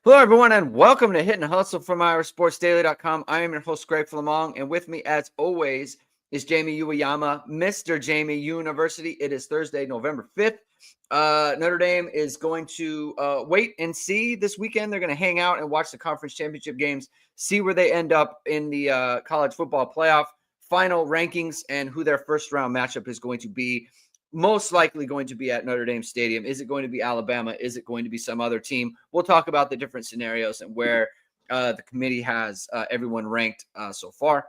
Hello, everyone, and welcome to Hit and Hustle from IrishSportsDaily.com. I am your host, Greg Flammang, and with me, as always, is Jamie Uyeyama, Mr. Jamie University. It is Thursday, November 5th. Notre Dame is going to wait and see this weekend. They're going to hang out and watch the conference championship games, see where they end up in the college football playoff final rankings and who their first-round matchup is going to be. Most likely going to be at Notre Dame Stadium. Is it going to be Alabama? Is it going to be some other team? We'll talk about the different scenarios and where the committee has everyone ranked so far.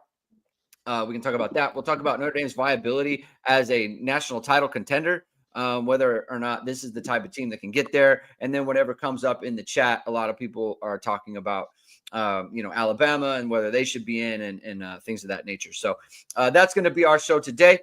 We can talk about that. We'll talk about Notre Dame's viability as a national title contender, whether or not this is the type of team that can get there. And then whatever comes up in the chat, a lot of people are talking about Alabama and whether they should be in and things of that nature. So that's going to be our show today.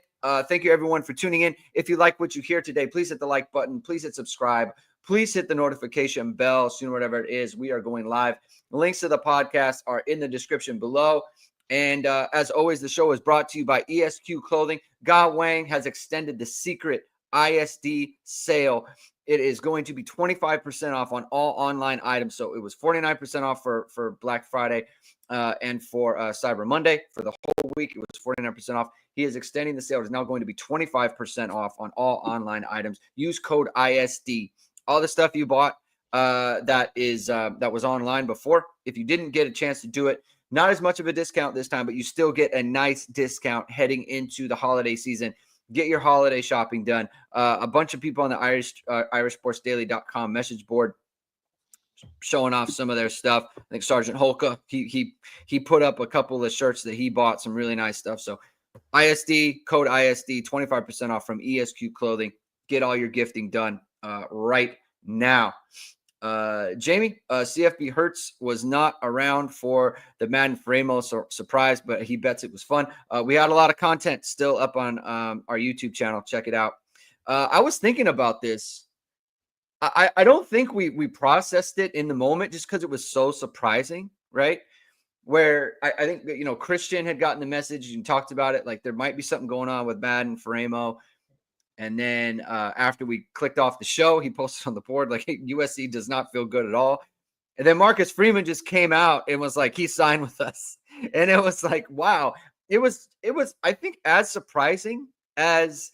Thank you, everyone, for tuning in. If you like what you hear today, please hit the like button. Please hit subscribe. Please hit the notification bell soon, whatever it is. We are going live. The links to the podcast are in the description below. And as always, the show is brought to you by ESQ Clothing. Ge Wang has extended the secret ISD sale. It is going to be 25% off on all online items. So it was 49% off for Black Friday and for Cyber Monday. For the whole week, it was 49% off. He is extending the sale. It is now going to be 25% off on all online items. Use code ISD. All the stuff you bought that was online before, if you didn't get a chance to do it, not as much of a discount this time, but you still get a nice discount heading into the holiday season. Get your holiday shopping done. A bunch of people on the IrishSportsDaily.com message board showing off some of their stuff. I think Sergeant Holka, he put up a couple of shirts that he bought, some really nice stuff. So ISD, code ISD, 25% off from ESQ Clothing. Get all your gifting done right now. Jamie, CFB Hertz was not around for the Madden Faraimo surprise, but he bets it was fun. We had a lot of content still up on our YouTube channel. Check it out. I was thinking about this. I don't think we processed it in the moment just because it was so surprising, right? Where I think, Christian had gotten the message and talked about it. Like there might be something going on with Madden Faraimo. And then after we clicked off the show, he posted on the board, like, hey, USC does not feel good at all. And then Marcus Freeman just came out and was like, he signed with us. And it was like, wow. It was, I think, as surprising as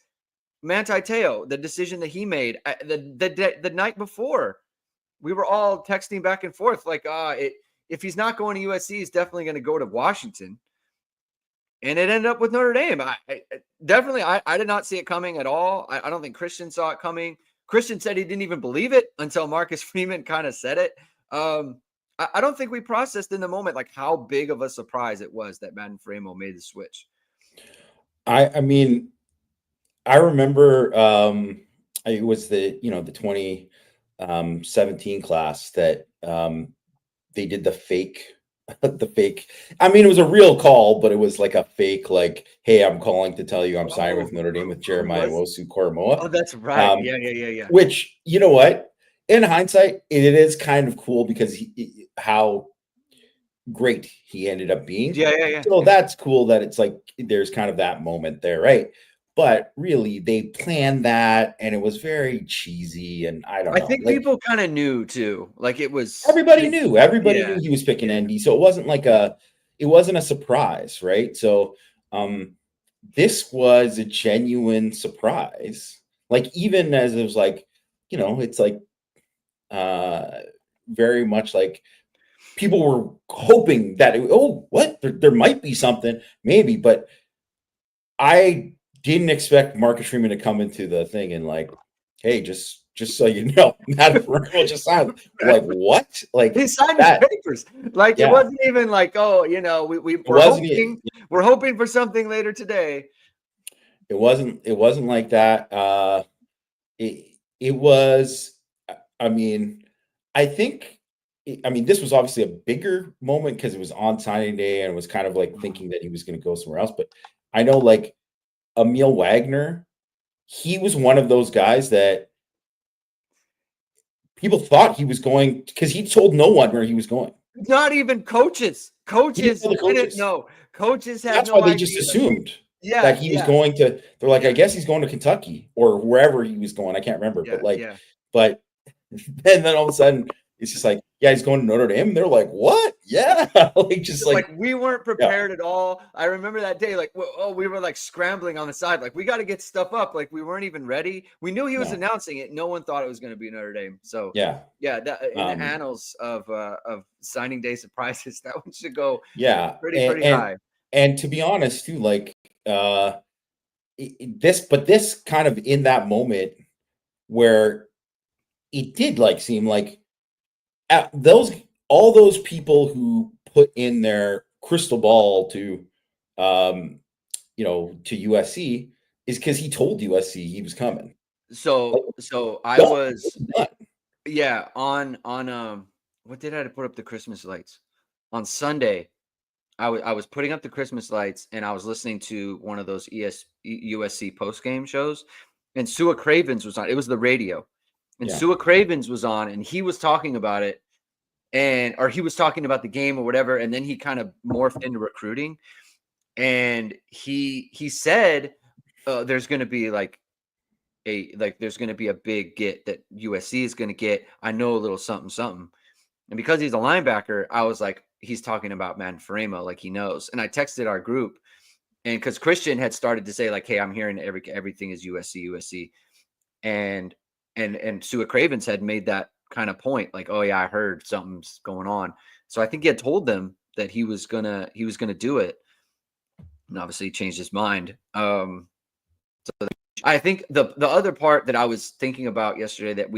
Manti Te'o, the decision that he made the night before. We were all texting back and forth like, if he's not going to USC, he's definitely going to go to Washington. And it ended up with Notre Dame. I did not see it coming at all. I don't think Christian saw it coming. Christian said he didn't even believe it until Marcus Freeman kind of said it. I don't think we processed in the moment like how big of a surprise it was that Madden Faraimo made the switch. I mean, I remember it was the 2017 class that they did the fake. I mean, it was a real call, but it was like a fake, like, hey, I'm calling to tell you I'm signing with Notre Dame with Jeremiah Owusu-Koramoah. Oh, that's right. Yeah. Which, you know what? In hindsight, it is kind of cool because how great he ended up being. Yeah. So that's cool that it's like there's kind of that moment there, right? But really, they planned that, and it was very cheesy, and I don't know. I think people kind of knew too. Like it was everybody knew. Everybody knew he was picking ND, so it wasn't like it wasn't a surprise, right? So this was a genuine surprise. Like even as it was like, it's like very much like people were hoping that there might be something, maybe, but I didn't expect Marcus Freeman to come into the thing and like, hey, just so you know, Madden Faraimo just signed. Like what? Like he signed his papers. Like it wasn't even like, we're hoping for something later today. It wasn't like that. It was. I mean, this was obviously a bigger moment because it was on signing day and it was kind of like thinking that he was going to go somewhere else. But I know like Emil Wagner, he was one of those guys that people thought he was going because he told no one where he was going. Not even coaches. Coaches didn't know. Coaches had That's why they just assumed that he was going to. They're like, I guess he's going to Kentucky or wherever he was going. I can't remember, but then all of a sudden It's just like, yeah, he's going to Notre Dame. And they're like, what? Yeah. Like we weren't prepared at all. I remember that day, like, we were like scrambling on the side, like we got to get stuff up. Like we weren't even ready. We knew he was announcing it. No one thought it was going to be Notre Dame. So yeah, that in the annals of signing day surprises, that one should go pretty high. And to be honest, too, like this kind of in that moment where it did like seem like all those people who put in their crystal ball to to USC is because he told USC he was coming. So I was on what did I put up the Christmas lights on Sunday? I was putting up the Christmas lights and I was listening to one of those USC post game shows, and Sua Cravens was on. It was the radio, and Sua Cravens was on, and he was talking about it, or he was talking about the game or whatever, and then he kind of morphed into recruiting, and he said there's going to be there's going to be a big get that USC is going to get. I know a little something. And because he's a linebacker, I was like, he's talking about Madden Faraimo, like he knows. And I texted our group, and because Christian had started to say like, hey, I'm hearing everything is USC. And Sua Cravens had made that kind of point, like, oh yeah, I heard something's going on. So I think he had told them that he was gonna do it. And obviously he changed his mind. So I think the other part that I was thinking about yesterday that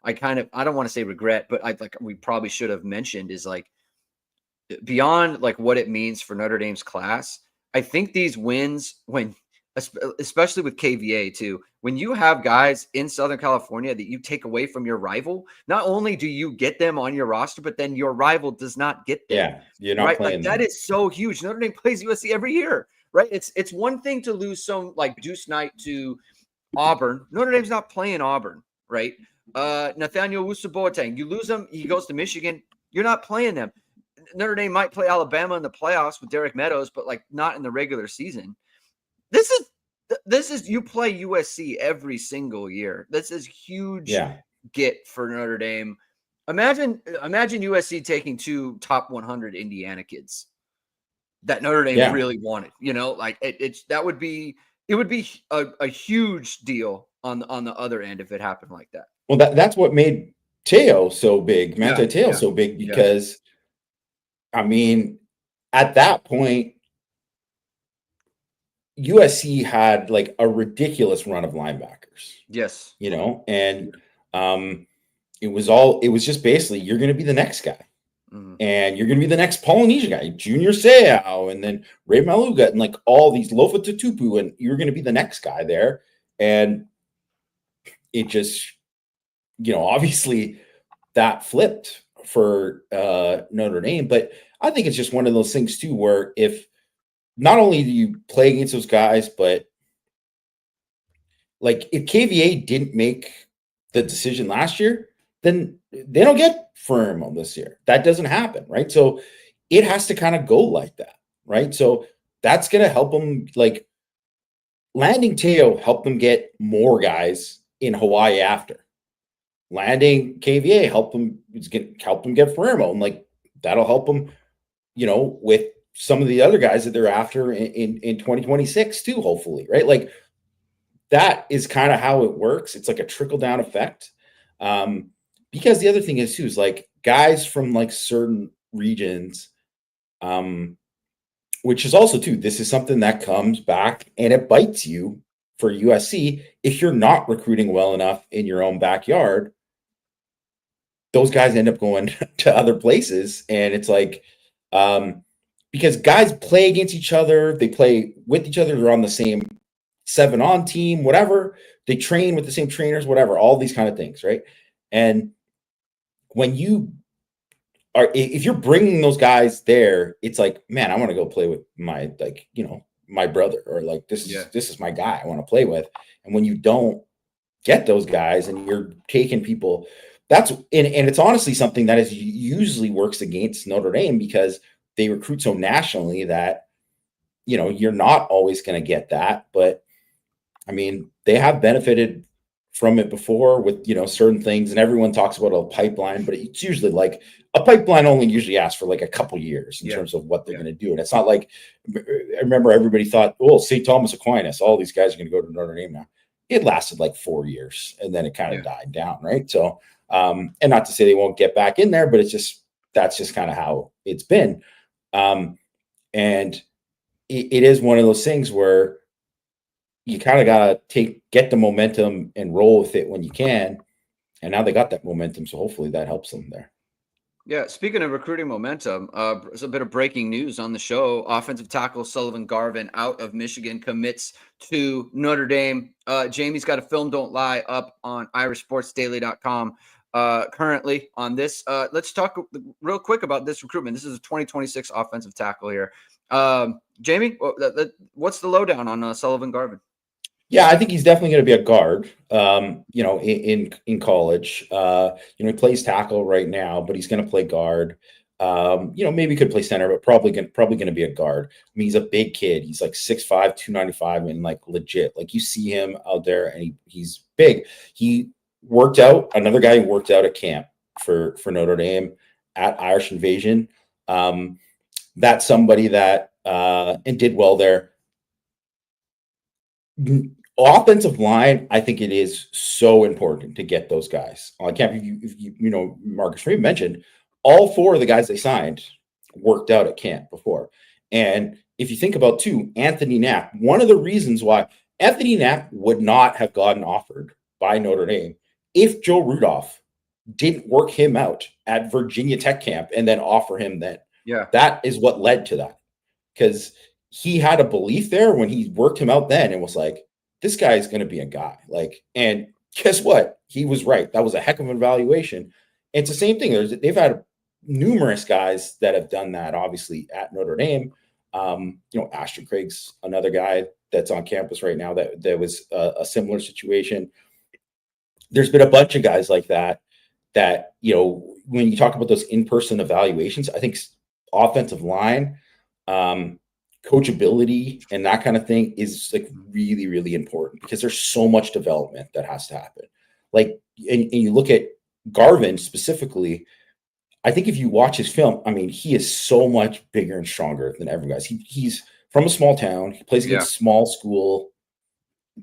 I don't want to say regret, but we probably should have mentioned is like beyond like what it means for Notre Dame's class. I think these wins, especially with KVA too, when you have guys in Southern California that you take away from your rival, not only do you get them on your roster, but then your rival does not get them. Yeah, you're not playing them. That is so huge. Notre Dame plays USC every year, right? It's one thing to lose some like Deuce Knight to Auburn. Notre Dame's not playing Auburn, right? Nathaniel Wusu-Boateng, you lose him, he goes to Michigan. You're not playing them. Notre Dame might play Alabama in the playoffs with Derek Meadows, but like not in the regular season. This is you play USC every single year. This is huge get for Notre Dame. Imagine USC taking 2 top 100 Indiana kids that Notre Dame really wanted. Like it would be a huge deal on the other end if it happened like that. Well, that's what made Teo so big, Manti Teo so big, because I mean, at that point, USC had like a ridiculous run of linebackers. Yes. And it was just basically, you're going to be the next guy. Mm-hmm. And you're going to be the next Polynesia guy, Junior Seau, and then Ray Maluga, and like all these Lofa Tutupu, and you're going to be the next guy there. And it just, obviously that flipped for Notre Dame. But I think it's just one of those things too, where if not only do you play against those guys, but like if KVA didn't make the decision last year, then they don't get Faraimo this year. That doesn't happen, right? So it has to kind of go like that, right? So that's going to help them. Like landing Teo helped them get more guys in Hawaii after. Landing KVA helped them get Faraimo, and like that'll help them, with some of the other guys that they're after in 2026 too, hopefully, right? Like that is kind of how it works. It's like a trickle down effect. Because the other thing is too, is like guys from like certain regions, which is also too, this is something that comes back and it bites you for USC. If you're not recruiting well enough in your own backyard, those guys end up going to other places. And it's like, because guys play against each other, they play with each other, they're on the same 7-on team, whatever, they train with the same trainers, whatever, all these kind of things, right? And when if you're bringing those guys there, it's like, man, I want to go play with my, like, my brother, or like, this is my guy I want to play with. And when you don't get those guys and you're taking people, and it's honestly something that usually works against Notre Dame, because they recruit so nationally that, you're not always going to get that. But I mean, they have benefited from it before with, certain things, and everyone talks about a pipeline, but it's usually like a pipeline only usually asks for like a couple years in terms of what they're going to do. And it's not like, I remember everybody thought, oh, St. Thomas Aquinas, all these guys are going to go to Notre Dame now. It lasted like 4 years and then it kind of died down. Right. So, and not to say they won't get back in there, but that's just kind of how it's been. And it is one of those things where you kind of got to get the momentum and roll with it when you can. And now they got that momentum. So hopefully that helps them there. Yeah. Speaking of recruiting momentum, there's a bit of breaking news on the show. Offensive tackle Sullivan Garvin out of Michigan commits to Notre Dame. Jamie's got a film Don't Lie up on irishsportsdaily.com currently on this. Let's talk real quick about this recruitment. This is a 2026 offensive tackle here. Jamie, what's the lowdown on Sullivan Garvin? Yeah, I think he's definitely going to be a guard. In college, he plays tackle right now, but he's going to play guard. Maybe he could play center, but probably going to be a guard. I mean, he's a big kid. He's like 6'5", 295, and like legit. Like you see him out there, and he's big. He worked out. Another guy who worked out at camp for Notre Dame at Irish Invasion. That's somebody that and did well there. Offensive line, I think it is so important to get those guys on camp. If Marcus Freeman mentioned all 4 of the guys they signed worked out at camp before. And if you think about too, Anthony Knapp, one of the reasons why Anthony Knapp would not have gotten offered by Notre Dame if Joe Rudolph didn't work him out at Virginia Tech camp and then offer him then. Yeah. That is what led to that. Because he had a belief there when he worked him out then and was like, this guy is going to be a guy. And guess what? He was right. That was a heck of an evaluation. It's the same thing. They've had numerous guys that have done that, obviously, at Notre Dame. Ashton Craig's another guy that's on campus right now that was a similar situation. There's been a bunch of guys like that, when you talk about those in-person evaluations, I think offensive line, coachability and that kind of thing is like really, really important because there's so much development that has to happen. And you look at Garvin specifically, I think if you watch his film, I mean, he is so much bigger and stronger than everyone guys. He's from a small town. He plays against small school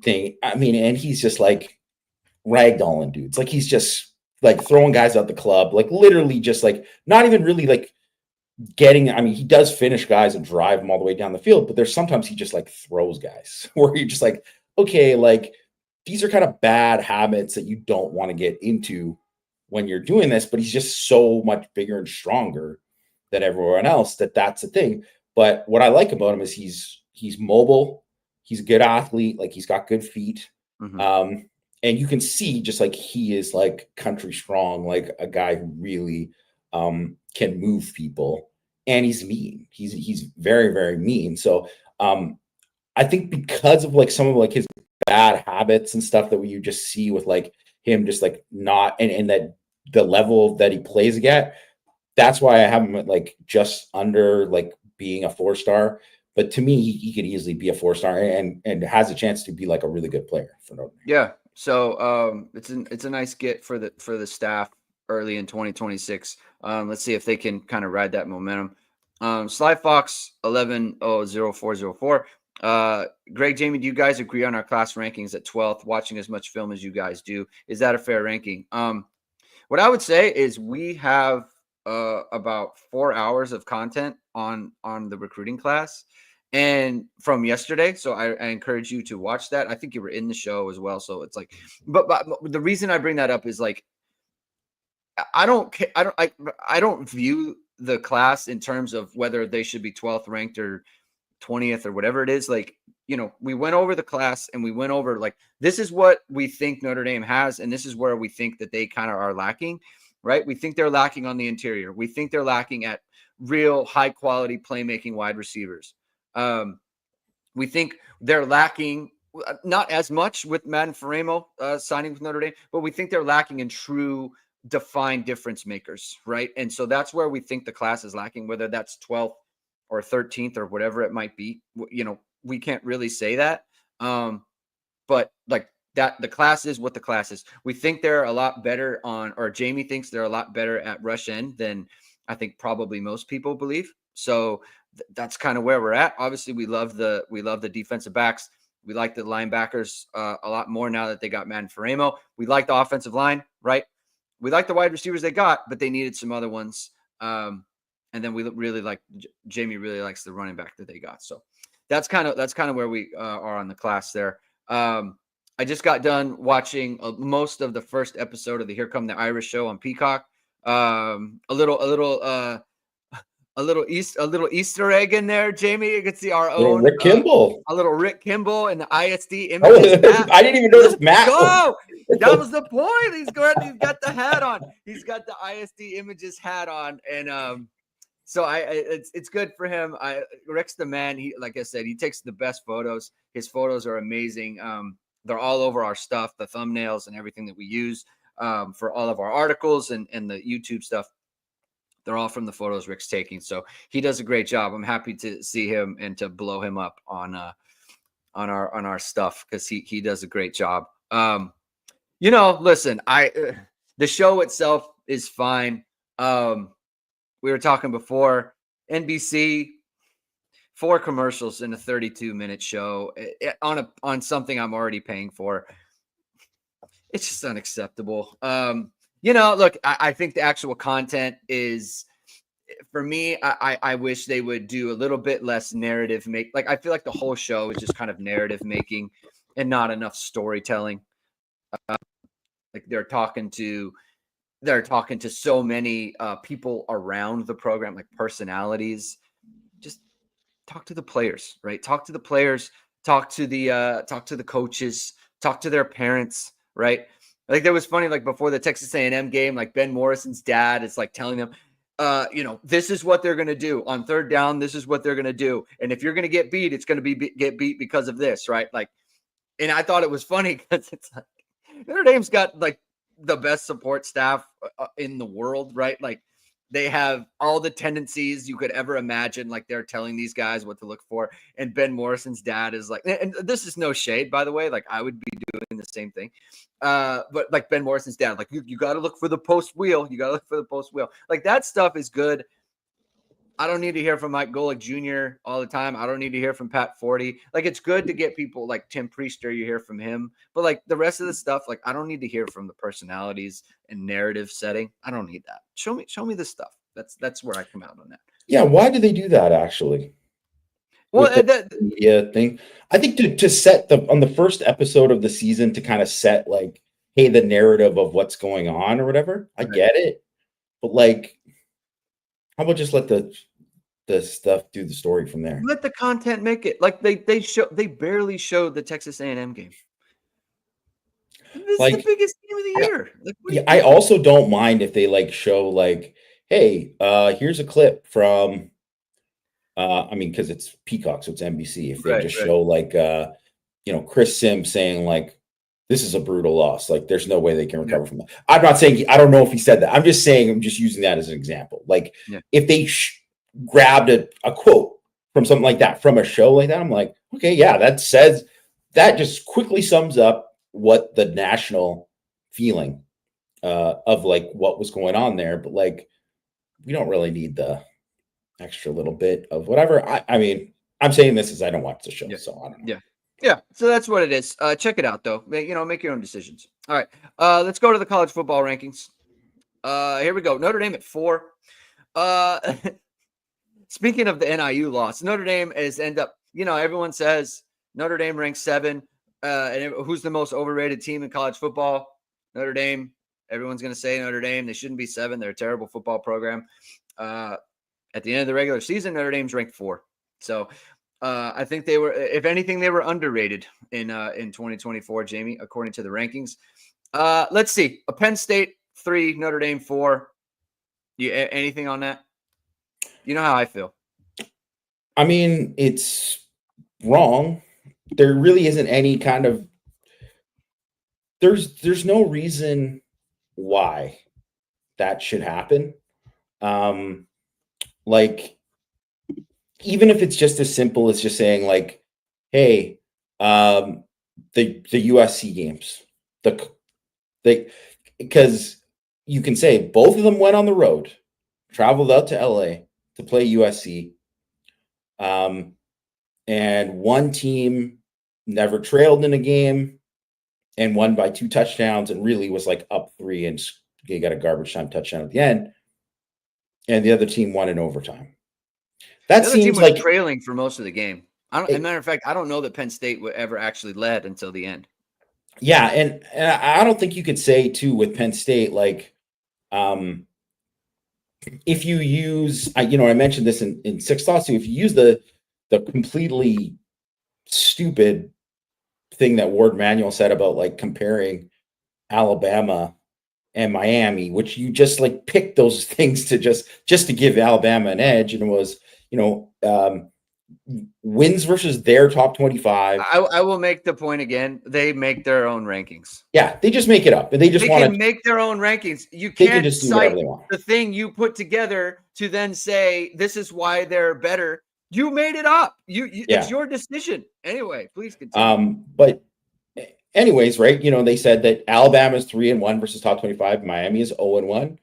thing. I mean, and he's just like ragdolling dudes. Like he's just like throwing guys out the club, like literally just like not even really like he does finish guys and drive them all the way down the field, but there's sometimes he just like throws guys where you're just like, okay, like these are kind of bad habits that you don't want to get into when you're doing this, but he's just so much bigger and stronger than everyone else that's the thing. But what I like about him is he's mobile, he's a good athlete, like he's got good feet. Mm-hmm. And you can see just like he is like country strong, like a guy who really can move people, and he's mean. He's very, very mean. So I think because of like some of like his bad habits and stuff that you just see with like him just like not and that the level that he plays at, that's why I have him at like just under like being a 4-star. But to me, he could easily be a 4-star and has a chance to be like a really good player for Notre Dame. Yeah. So it's a nice get for the staff early in 2026. Let's see if they can kind of ride that momentum. Sly Fox 110404. Greg, Jamie, do you guys agree on our class rankings at 12th? Watching as much film as you guys do, is that a fair ranking? What I would say is we have about 4 hours of content on the recruiting class and from yesterday. So I encourage you to watch that. I think you were in the show as well. So it's like, but the reason I bring that up is like, I don't view the class in terms of whether they should be 12th ranked or 20th or whatever it is. Like, we went over the class and we went over like, this is what we think Notre Dame has. And this is where we think that they kind of are lacking, right? We think they're lacking on the interior. We think they're lacking at real high quality playmaking wide receivers. We think they're lacking not as much with Madden Faraimo signing with Notre Dame, but we think they're lacking in true defined difference makers, right? And so that's where we think the class is lacking, whether that's 12th or 13th or whatever it might be. We can't really say that. But like that the class is what the class is. We think they're a lot better or Jamie thinks they're a lot better at rush end than I think probably most people believe. So that's kind of where we're at. Obviously, we love the defensive backs. We like the linebackers a lot more now that they got Madden Faraimo. We like the offensive line, right? We like the wide receivers they got, but they needed some other ones. And then we really like Jamie really likes the running back that they got. So that's kind of where we are on the class there. I just got done watching most of the first episode of the Here Come the Irish show on Peacock. A little Easter egg in there, Jamie. You can see our own Rick Kimball, a little Rick Kimball and the ISD images. I didn't even notice Matt. Go! That was the point. He's got the hat on. He's got the ISD images hat on, and so it's good for him. Rick's the man. He, like I said, he takes the best photos. His photos are amazing. They're all over our stuff, the thumbnails and everything that we use for all of our articles and the YouTube stuff. They're all from the photos Rick's taking. So he does a great job. I'm happy to see him and to blow him up on our stuff because he does a great job. Listen, the show itself is fine. We were talking before, NBC, 4 commercials in a 32-minute show on something I'm already paying for. It's just unacceptable. Look, I think the actual content is, for me, I wish they would do a little bit less narrative I feel like the whole show is just kind of narrative making and not enough storytelling. Like they're talking to so many people around the program, like personalities. Just talk to the players, right? Talk to the players, talk to the coaches, talk to their parents, right? Like that was funny, like before the Texas A&M game, like Ben Morrison's dad is like telling them, this is what they're going to do on third down. This is what they're going to do. And if you're going to get beat, it's going to get beat because of this, right? Like, and I thought it was funny because it's like Notre Dame's got like the best support staff in the world, right? Like they have all the tendencies you could ever imagine. Like they're telling these guys what to look for. And Ben Morrison's dad is like, and this is no shade, by the way. Like I would be doing the same thing. But like Ben Morrison's dad, like you got to look for the post wheel. You got to look for the post wheel. Like that stuff is good. I don't need to hear from Mike Golick Jr. all the time. I don't need to hear from Pat Forty. Like it's good to get people like Tim Priester. You hear from him, but like the rest of the stuff, like I don't need to hear from the personalities and narrative setting. I don't need that. Show me the stuff. That's where I come out on that. Yeah, why do they do that actually? Well, media thing. I think to set on the first episode of the season to kind of set like, hey, the narrative of what's going on or whatever. I get it, but like, how about just let the stuff do the story from there? Let the content make it. Like they barely showed the Texas A&M game. This is the biggest game of the year. Like, I also don't mind if they like show like, hey, here's a clip from. I mean, because it's Peacock, so it's NBC. If they show like, Chris Sims saying like, this is a brutal loss. Like, there's no way they can recover from that. I'm not saying, I don't know if he said that. I'm just saying, I'm just using that as an example. Like, if they grabbed a quote from something like that, from a show like that, I'm like, okay, yeah, that just quickly sums up what the national feeling of like what was going on there. But like, we don't really need the extra little bit of whatever. I mean, I'm saying this as I don't watch the show, so I don't know. Yeah. So that's what it is. Check it out though. Make your own decisions. All right. Let's go to the college football rankings. Here we go. Notre Dame at 4. Speaking of the NIU loss, Notre Dame is everyone says Notre Dame ranks 7. And who's the most overrated team in college football? Notre Dame. Everyone's going to say Notre Dame. They shouldn't be 7. They're a terrible football program. At the end of the regular season, Notre Dame's ranked 4. So I think they were, if anything, they were underrated in 2024, Jamie, according to the rankings. Let's see. A Penn State 3, Notre Dame 4. Anything on that? You know how I feel. I mean, it's wrong. There really isn't any kind of there's no reason why that should happen. Like, even if it's just as simple as just saying like, hey, the USC games. Because you can say both of them went on the road, traveled out to LA to play USC. And one team never trailed in a game and won by 2 touchdowns and really was like up 3 and they got a garbage time touchdown at the end. And the other team won in overtime. That the other team seems was like trailing for most of the game. As a matter of fact, I don't know that Penn State ever actually led until the end. Yeah, and I don't think you could say too with Penn State, like, if you use, I mentioned this in Six Thoughts too. If you use the completely stupid thing that Ward Manuel said about like comparing Alabama and Miami, which you just like picked those things to just to give Alabama an edge, and it was wins versus their top 25. I will make the point again. They make their own rankings. Yeah, they just make it up, and they want to make their own rankings. You they can't can just do whatever they want. The thing you put together to then say this is why they're better. You made it up. It's your decision. Anyway, please continue. But anyways, right? They said that Alabama is 3-1 versus top 25. Miami is 0-1.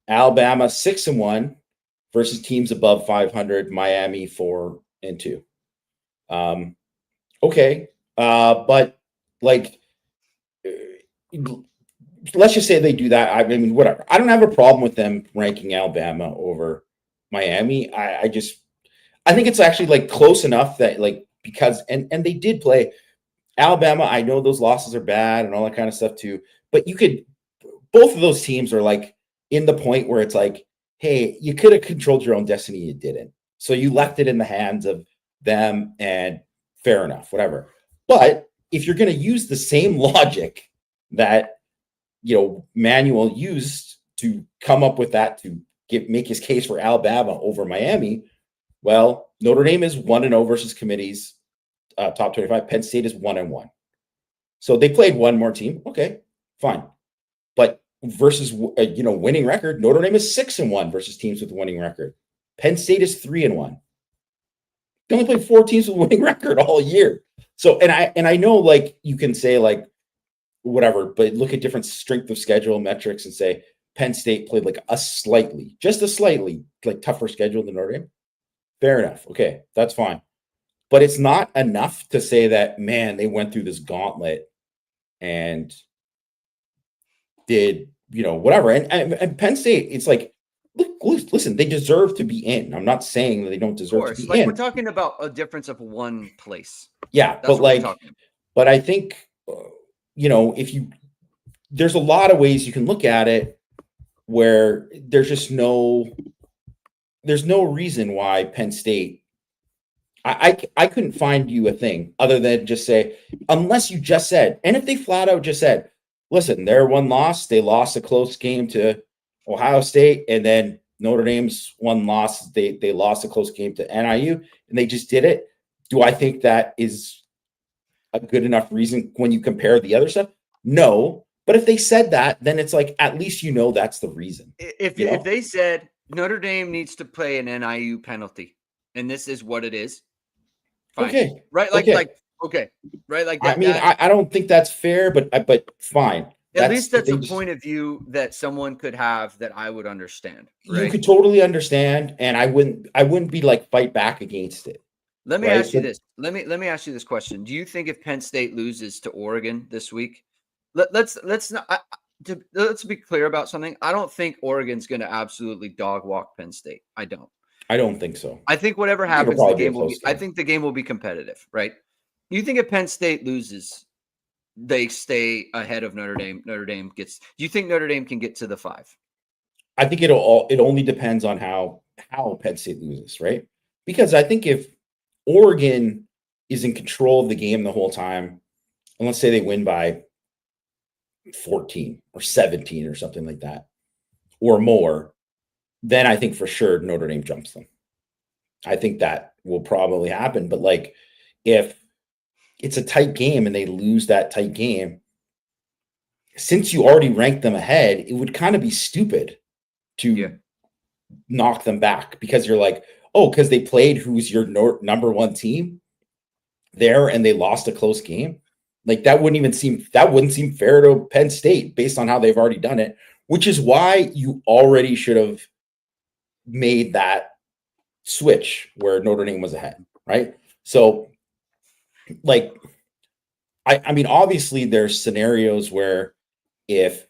Alabama 6-1 versus teams above 500. Miami 4-2. Okay. But like, let's just say they do that. I mean, whatever. I don't have a problem with them ranking Alabama over Miami. I think it's actually like close enough that like, because and they did play Alabama. I know those losses are bad and all that kind of stuff too, but both of those teams are like in the point where it's like, hey, you could have controlled your own destiny. You didn't. So you left it in the hands of them, and fair enough, whatever. But if you're going to use the same logic that, Manuel used to come up with that to make his case for Alabama over Miami, well, Notre Dame is 1-0 versus committees, top 25. Penn State is 1-1. So they played one more team. Okay, fine. But versus, winning record, Notre Dame is 6-1 versus teams with winning record. Penn State is 3-1. They only played 4 teams with winning record all year. So, and I know, like, you can say like whatever, but look at different strength of schedule metrics and say Penn State played like just a slightly like tougher schedule than Notre Dame. Fair enough. Okay, that's fine. But it's not enough to say that, man, they went through this gauntlet and did, whatever. And Penn State, it's like, listen, they deserve to be in. I'm not saying that they don't deserve to be in. We're talking about a difference of one place. Yeah, but I think, there's a lot of ways you can look at it where there's no reason why Penn State. I couldn't find you a thing other than just say, unless you just said, and if they flat out just said, listen, their one loss, they lost a close game to Ohio State, and then Notre Dame's one loss, they lost a close game to NIU, and they just did it. Do I think that is a good enough reason when you compare the other stuff? No. But if they said that, then it's like, at least that's the reason. If they said Notre Dame needs to play an NIU penalty, and this is what it is, fine. Okay. Right? Okay. Right? Like that. I mean, I don't think that's fair, but fine. At least that's a point of view that someone could have that I would understand. Right? You could totally understand, and I wouldn't be like fight back against it. Let me ask you this. Let me ask you this question. Do you think if Penn State loses to Oregon this week, let's be clear about something. I don't think Oregon's going to absolutely dog walk Penn State. I don't think so. I think whatever happens, the game will be. I think the game will be competitive, right? You think if Penn State loses, they stay ahead of Notre Dame? Do you think Notre Dame can get to the 5? I think it only depends on how Penn State loses, right? Because I think if Oregon is in control of the game the whole time, and let's say they win by 14 or 17 or something like that, or more, then I think for sure Notre Dame jumps them. I think that will probably happen. But like, if it's a tight game and they lose that tight game, since you already ranked them ahead, it would kind of be stupid to knock them back, because you're like, oh, because they played who's your number one team there and they lost a close game. Like that wouldn't seem fair to Penn State based on how they've already done it, which is why you already should have made that switch where Notre Dame was ahead, right? So like I mean, obviously there's scenarios where if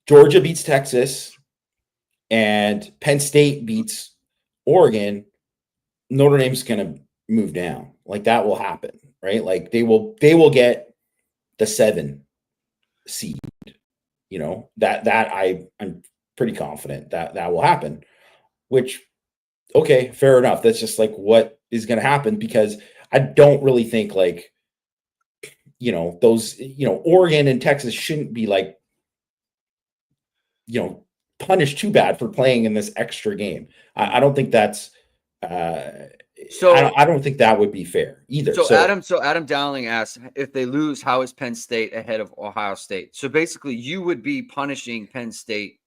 Georgia beats Texas and Penn State beats Oregon, Notre Dame's going to move down. Like that will happen, right? Like they will get the 7 seed. You know, I'm pretty confident that will happen, which okay, fair enough. That's just like what is going to happen, because I don't really think like, you know, those, you know, Oregon and Texas shouldn't be like, you know, punished too bad for playing in this extra game. I don't think that's I don't think that would be fair either. So Adam Dowling asks, if they lose, how is Penn State ahead of Ohio State? So basically, you would be punishing Penn State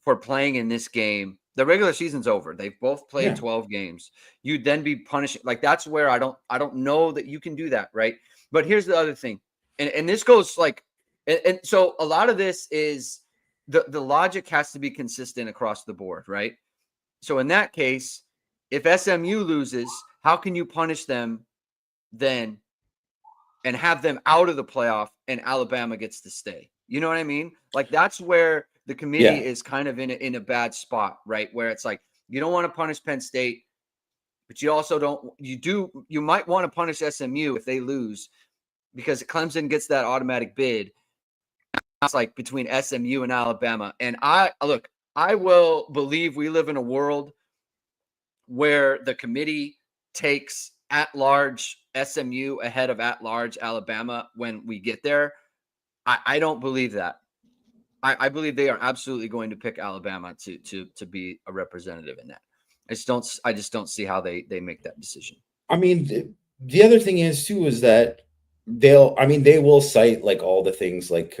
for playing in this game. The regular season's over. They've both played 12 games. You'd then be punishing. Like that's where I don't know that you can do that, right? But here's the other thing, and this goes like, and so a lot of this is the logic has to be consistent across the board, right? So in that case, if SMU loses, how can you punish them then and have them out of the playoff and Alabama gets to stay? You know what I mean? Like that's where the committee is kind of in a bad spot, right? Where it's like, you don't want to punish Penn State, but you also you might want to punish SMU if they lose, because Clemson gets that automatic bid. It's like between SMU and Alabama. And I will believe we live in a world where the committee takes at-large SMU ahead of at-large Alabama when we get there. I don't believe that. I believe they are absolutely going to pick Alabama to be a representative in that. I just don't see how they make that decision. I mean, the other thing is too is that they will cite like all the things like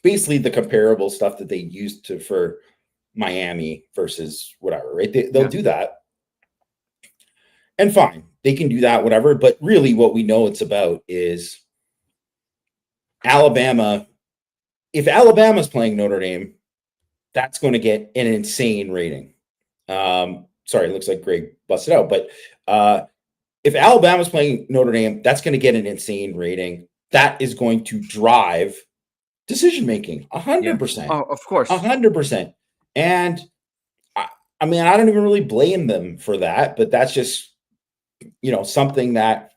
basically the comparable stuff that they used for Miami versus whatever, right? They'll do that. And fine, they can do that, whatever. But really what we know it's about is Alabama. If Alabama's playing Notre Dame, that's going to get an insane rating. Sorry, it looks like Greg busted out. But if Alabama's playing Notre Dame, that's going to get an insane rating. That is going to drive decision-making, 100%. Oh, of course. 100%. And I mean, I don't even really blame them for that, but that's just, you know, something that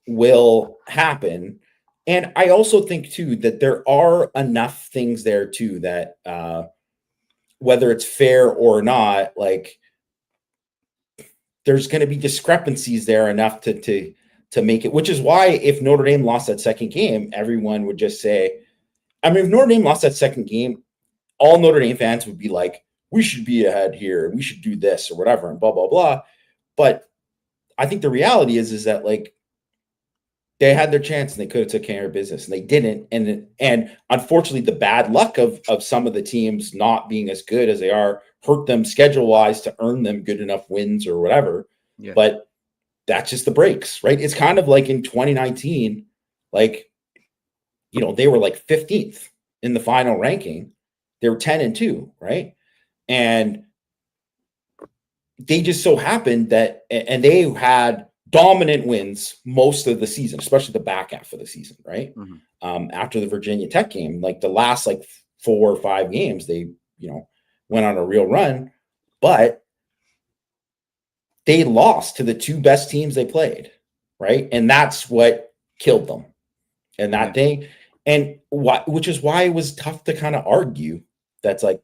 will happen. And I also think too that there are enough things there too that whether it's fair or not, like there's going to be discrepancies there enough to make it, which is why if Notre Dame lost that second game, everyone would just say, I mean, if Notre Dame lost that second game, all Notre Dame fans would be like, we should be ahead here, we should do this or whatever, and blah, blah, blah. But I think the reality is that like they had their chance and they could have took care of business and they didn't. And unfortunately, the bad luck of some of the teams not being as good as they are hurt them schedule wise to earn them good enough wins or whatever. Yeah. But that's just the breaks, right? It's kind of like in 2019, like, you know, they were like 15th in the final ranking. They were 10-2, right? And they just so happened that, and they had dominant wins most of the season, especially the back half of the season, right? Mm-hmm. After the Virginia Tech game, like the last like 4 or 5 games, they, you know, went on a real run, but they lost to the 2 best teams they played, right? And that's what killed them. And that thing, and which is why it was tough to kind of argue that's like,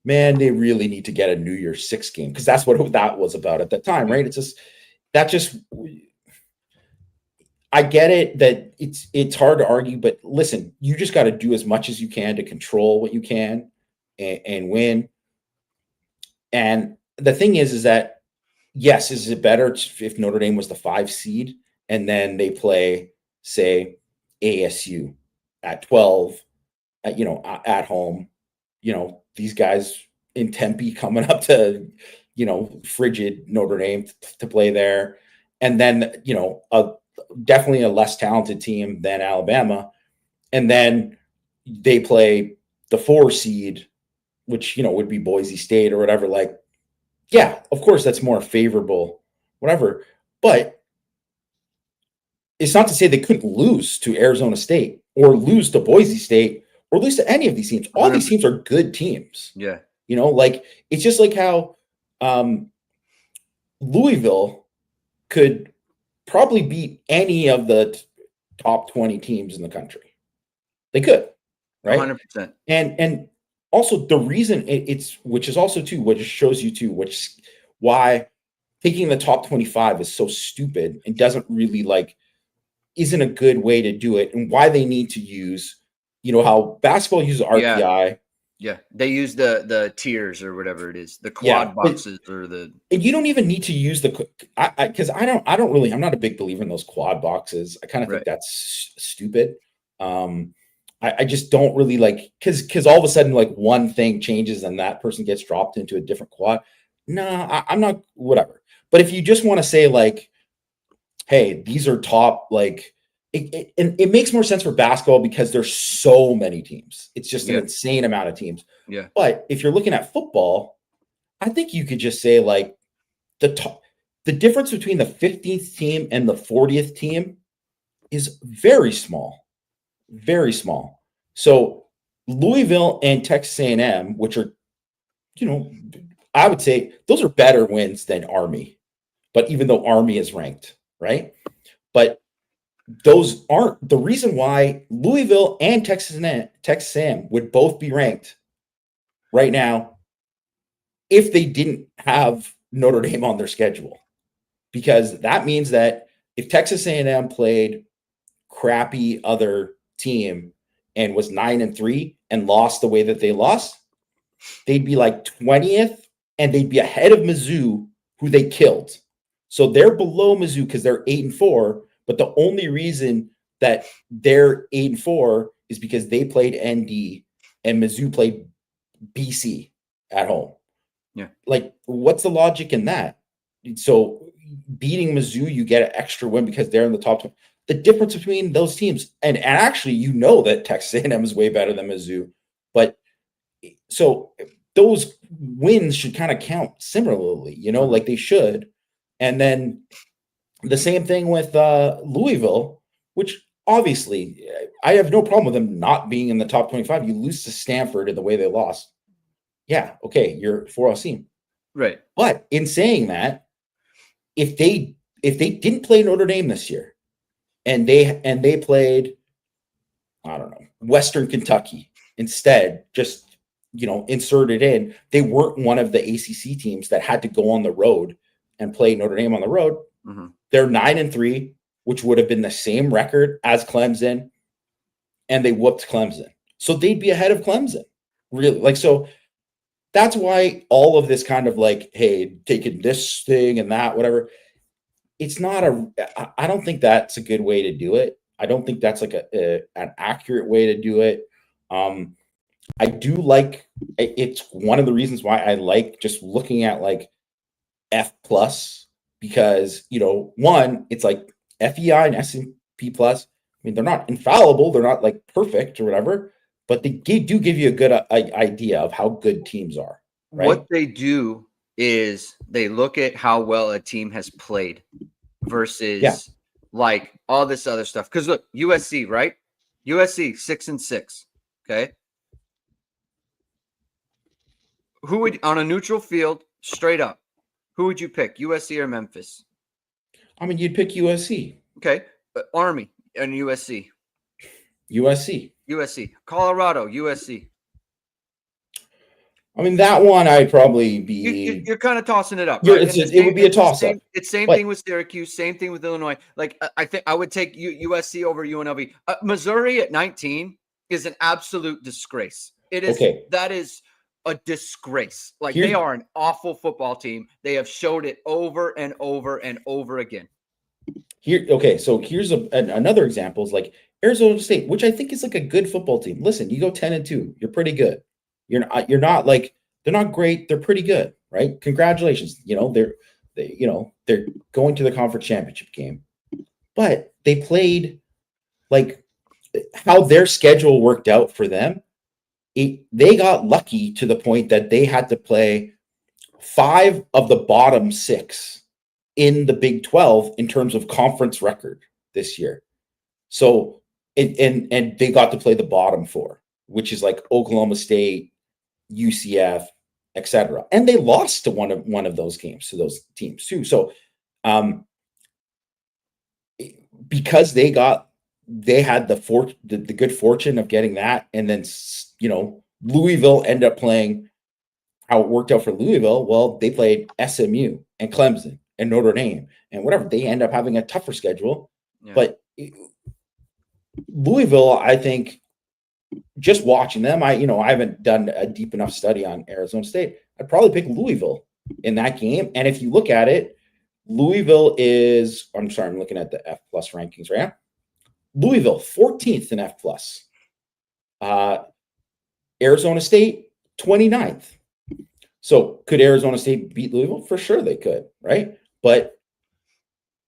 man, they really need to get a New Year's 6 game, because that's what that was about at that time, right? It's just I get it that it's hard to argue, but listen, you just got to do as much as you can to control what you can and win. And the thing is that, yes, is it better if Notre Dame was the 5 seed and then they play, say, ASU at 12, you know, at home, you know, these guys in Tempe coming up to, you know, frigid Notre Dame to play there. And then, you know, definitely a less talented team than Alabama. And then they play the 4 seed, which, would be Boise State or whatever. Like, yeah, of course, that's more favorable, whatever. But it's not to say they couldn't lose to Arizona State or lose to Boise State or lose to any of these teams. All these teams are good teams. Yeah. Like, it's just like how Louisville could probably beat any of the top 20 teams in the country. They could, right? 100%. And also the reason which is also too, which shows you too, why taking the top 25 is so stupid and doesn't really isn't a good way to do it, and why they need to use, how basketball uses RPI. Yeah, they use the tiers or whatever it is, the quad boxes or the. And you don't even need to use because I'm not a big believer in those quad boxes. I kind of think that's stupid. I just don't really because all of a sudden one thing changes and that person gets dropped into a different quad. No, I'm not, whatever. But if you just want to say hey, these are top, it makes more sense for basketball because there's so many teams. It's just an insane amount of teams. Yeah. But if you're looking at football, I think you could just say the difference between the 15th team and the 40th team is very small. Very small. So Louisville and Texas A&M, which are, I would say those are better wins than Army. But even though Army is ranked, right? But those aren't the reason why Louisville and Texas A&M would both be ranked right now if they didn't have Notre Dame on their schedule. Because that means that if Texas A&M played crappy other team and was 9-3 and lost the way that they lost, they'd be 20th and they'd be ahead of Mizzou, who they killed. So they're below Mizzou because they're 8-4, but the only reason that they're 8-4 is because they played ND and Mizzou played BC at home. Yeah. What's the logic in that? So beating Mizzou, you get an extra win because they're in the top 20. The difference between those teams, and actually, that Texas A&M is way better than Mizzou, but so those wins should kind of count similarly, they should. And then the same thing with Louisville, which obviously I have no problem with them not being in the top 25. You lose to Stanford in the way they lost. Yeah, okay, you're 4-0 team. Right. But in saying that, if they didn't play Notre Dame this year, and they played, I don't know, Western Kentucky instead, just inserted in, they weren't one of the ACC teams that had to go on the road and play Notre Dame on the road. Mm-hmm. They're 9-3, which would have been the same record as Clemson, and they whooped Clemson. So they'd be ahead of Clemson, really. So that's why all of this kind of hey, taking this thing and that, whatever. It's not I don't think that's a good way to do it. I don't think that's an accurate way to do it. I do it's one of the reasons why I like just looking at F plus, because, one, it's FEI and S&P plus. I mean, they're not infallible. They're not perfect or whatever, but they do give you a good idea of how good teams are. Right? What they do is they look at how well a team has played versus all this other stuff. Because look, USC, right? USC 6-6. Okay. Who would, on a neutral field, straight up, who would you pick, USC or Memphis? I mean, you'd pick USC. Okay. But Army and USC. USC. Colorado, USC. I mean, that one I'd probably be. You're kind of tossing it up. Right? It would be a toss-up. It's same thing with Syracuse. Same thing with Illinois. I think I would take USC over UNLV. Missouri at 19 is an absolute disgrace. It is. Okay. That is a disgrace. They are an awful football team. They have showed it over and over and over again. So here's another example is Arizona State, which I think is a good football team. Listen, you go 10-2, you're pretty good. You're not they're not great. They're pretty good, right? Congratulations. They're going to the conference championship game. but they played like how their schedule worked out for them. They got lucky to the point that they had to play 5 of the bottom 6 in the Big 12 in terms of conference record this year. So, and they got to play the bottom 4, which is like Oklahoma State, UCF, etc. And they lost to one of those games to those teams too. So, because they had the good fortune of getting that, and then Louisville ended up playing how it worked out for Louisville. Well, they played SMU and Clemson and Notre Dame and whatever. They end up having a tougher schedule, but Louisville, I think, just watching them, I haven't done a deep enough study on Arizona State. I'd probably pick Louisville in that game. And if you look at it, Louisville is, I'm looking at the F plus rankings right now. Louisville, 14th in F plus. Arizona State, 29th. So could Arizona State beat Louisville? For sure they could, right? But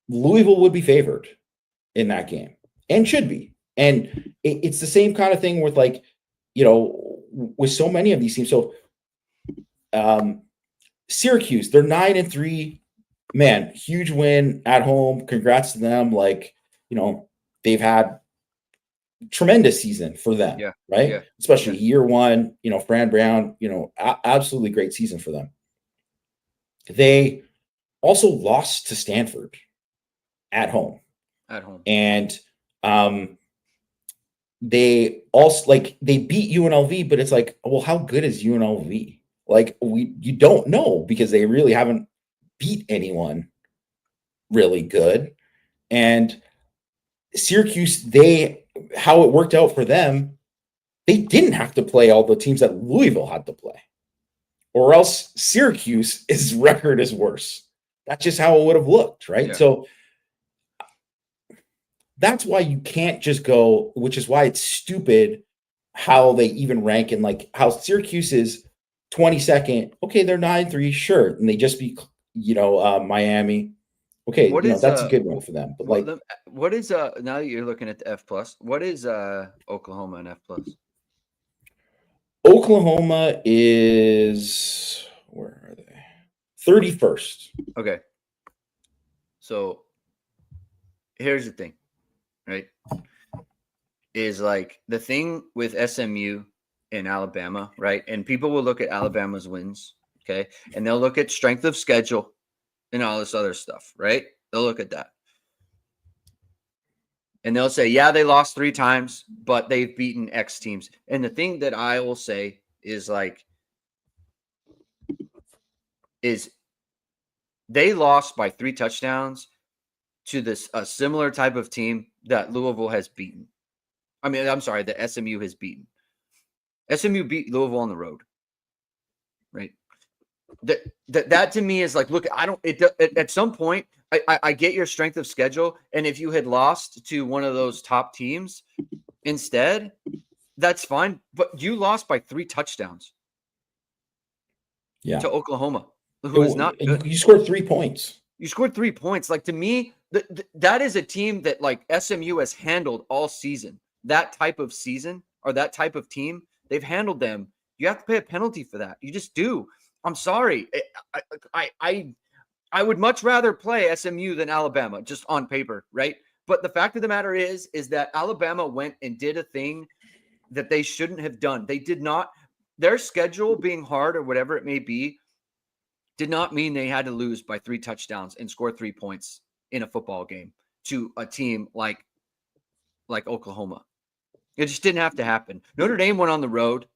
Louisville would be favored in that game and should be. And it's the same kind of thing with with so many of these teams. So Syracuse, they're 9-3. Man, huge win at home. Congrats to them. They've had tremendous season for them, right? Yeah. Especially year one, Fran Brown, absolutely great season for them. They also lost to Stanford at home. And they also they beat UNLV, but it's like, well, how good is UNLV? You don't know, because they really haven't beat anyone really good. And Syracuse, how it worked out for them, they didn't have to play all the teams that Louisville had to play, or else Syracuse's record is worse. That's just how it would have looked, right? Yeah. So that's why you can't just go, which is why it's stupid how they even rank in how Syracuse is 22nd. Okay, they're 9-3, sure, and they just beat Miami. Okay, that's a good one for them. But what is now that you're looking at the F plus, what is Oklahoma and F plus? Oklahoma is, where are they? 31st. Okay. So here's the thing, right? Is the thing with SMU and Alabama, right? And people will look at Alabama's wins, okay? And they'll look at strength of schedule and all this other stuff, right? They'll look at that. And they'll say, yeah, they lost 3 times, but they've beaten X teams. And the thing that I will say is they lost by 3 touchdowns to a similar type of team that Louisville has beaten. I mean, I'm sorry, that SMU has beaten. SMU beat Louisville on the road, right? That to me is look, at some point, I get your strength of schedule. And if you had lost to one of those top teams instead, that's fine. But you lost by 3 touchdowns to Oklahoma, who is not good. You scored 3 points. You scored 3 points. To me, that is a team that SMU has handled all season. That type of season, or that type of team, they've handled them. You have to pay a penalty for that. You just do. I'm sorry. I would much rather play SMU than Alabama, just on paper, right? But the fact of the matter is that Alabama went and did a thing that they shouldn't have done. They did not. Their schedule being hard or whatever it may be did not mean they had to lose by 3 touchdowns and score 3 points in a football game to a team like Oklahoma. It just didn't have to happen. Notre Dame went on the road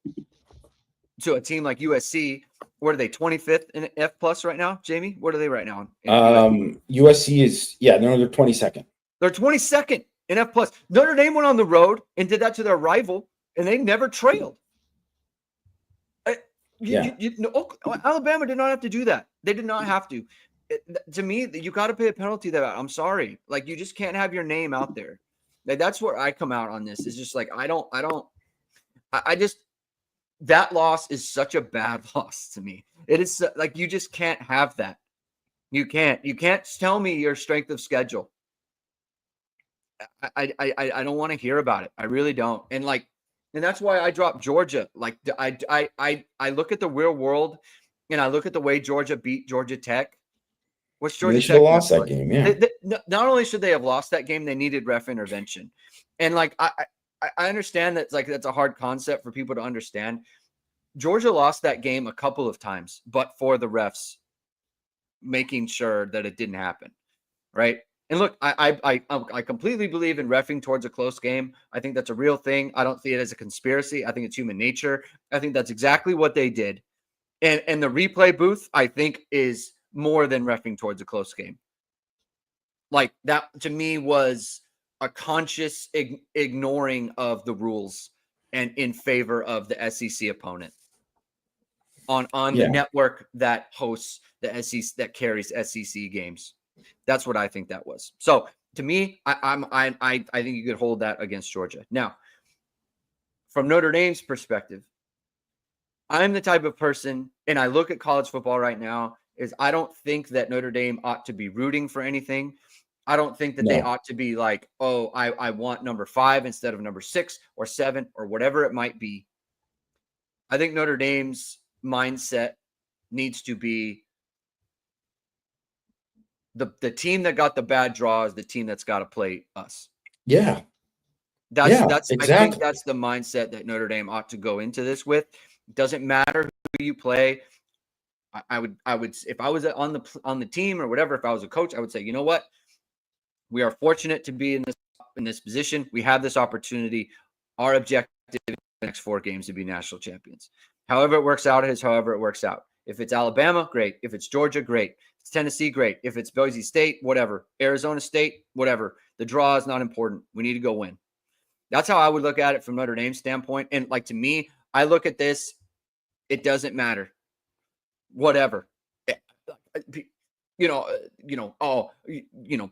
to a team like USC. What are they, 25th in F plus right now, Jamie? What are they right now? USC is, they're 22nd. They're 22nd in F plus. Notre Dame went on the road and did that to their rival, and they never trailed. Alabama did not have to do that. They did not have to. To me, you got to pay a penalty to that. I'm sorry. You just can't have your name out there. That's where I come out on this. It's just that loss is such a bad loss to me. It is you just can't have that. You can't tell me your strength of schedule. I don't want to hear about it. I really don't. And that's why I dropped Georgia. Like I look at the real world, and I look at the way Georgia beat Georgia Tech. What's They Georgia should have Tech gonna lost that play? game. Yeah. Not only should they have lost that game, they needed ref intervention. And I understand that's a hard concept for people to understand. Georgia lost that game a couple of times, but for the refs making sure that it didn't happen, right? And look, I completely believe in reffing towards a close game. I think that's a real thing. I don't see it as a conspiracy. I think it's human nature. I think that's exactly what they did. And the replay booth, I think, is more than reffing towards a close game. Like, that to me was a conscious ignoring of the rules and in favor of the SEC opponent on the network that hosts the SEC, that carries SEC games. That's what I think that was. So to me, I think you could hold that against Georgia. Now, from Notre Dame's perspective, I'm the type of person, and I look at college football right now, is I don't think that Notre Dame ought to be rooting for anything. I don't think that they ought to be like, oh, I want number 5 instead of number 6 or 7 or whatever it might be. I think Notre Dame's mindset needs to be the team that got the bad draw is the team that's got to play us. Yeah. That's exactly. I think that's the mindset that Notre Dame ought to go into this with. It doesn't matter who you play. I would if I was on the team or whatever, if I was a coach, I would say, you know what? We are fortunate to be in this position. We have this opportunity. Our objective in the next 4 games to be national champions. However it works out is however it works out. If it's Alabama, great. If it's Georgia, great. If it's Tennessee, great. If it's Boise State, whatever. Arizona State, whatever. The draw is not important. We need to go win. That's how I would look at it from Notre Dame's standpoint. And to me, I look at this, it doesn't matter. Whatever.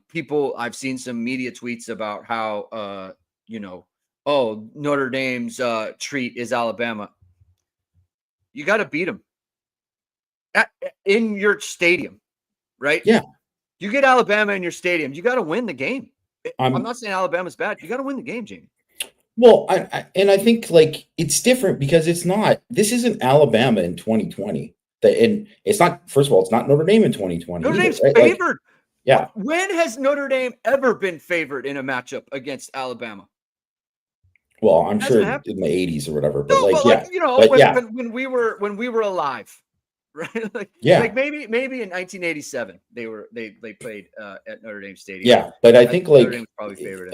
People, I've seen some media tweets about how, Notre Dame's treat is Alabama. You got to beat them in your stadium, right? Yeah. You get Alabama in your stadium, you got to win the game. I'm not saying Alabama's bad. You got to win the game, Jamie. Well, I think it's different because this isn't Alabama in 2020. And it's not, first of all, it's not Notre Dame in 2020. Notre Dame's right? favored. Yeah. When has Notre Dame ever been favored in a matchup against Alabama? Well, I'm sure in the 80s or whatever, but when we were alive, right? Maybe in 1987 they played at Notre Dame Stadium. Yeah, but I think Notre Dame was probably favored.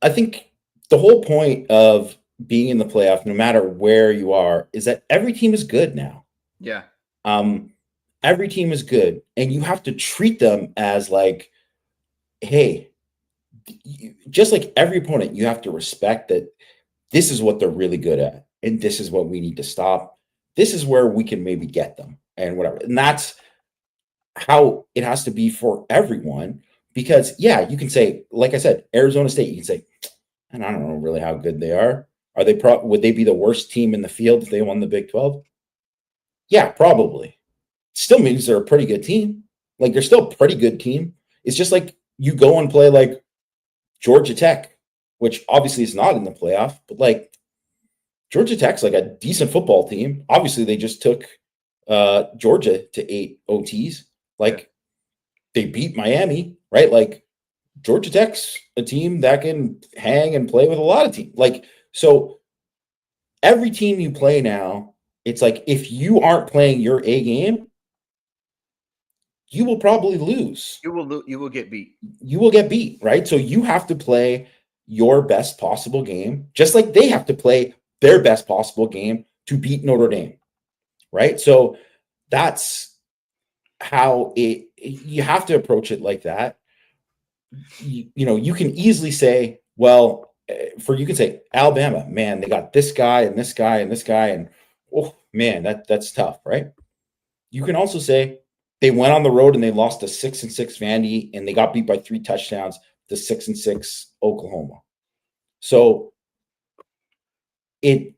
I think the whole point of being in the playoff, no matter where you are, is that every team is good now. Yeah. Every team is good, and you have to treat them as hey, just like every opponent, you have to respect that this is what they're really good at, and this is what we need to stop. This is where we can maybe get them, and whatever. And that's how it has to be for everyone. Because, yeah, you can say, like I said, Arizona State, you can say, and I don't know really how good they are. Are they would they be the worst team in the field if they won the Big 12? Yeah, probably. Still means they're a pretty good team. They're still a pretty good team. It's just you go and play Georgia Tech, which obviously is not in the playoff, but Georgia Tech's a decent football team. Obviously, they just took Georgia to 8 OTs. They beat Miami, right? Georgia Tech's a team that can hang and play with a lot of teams. So every team you play now, it's if you aren't playing your A game, you will probably lose. You will get beat. You will get beat, right? So you have to play your best possible game, just like they have to play their best possible game to beat Notre Dame, right? So that's how you have to approach it like that. You can easily say, well, you can say Alabama, man, they got this guy and this guy and this guy, and oh man, that's tough, right? You can also say they went on the road and they lost to 6-6 Vandy, and they got beat by 3 touchdowns to 6-6 Oklahoma. So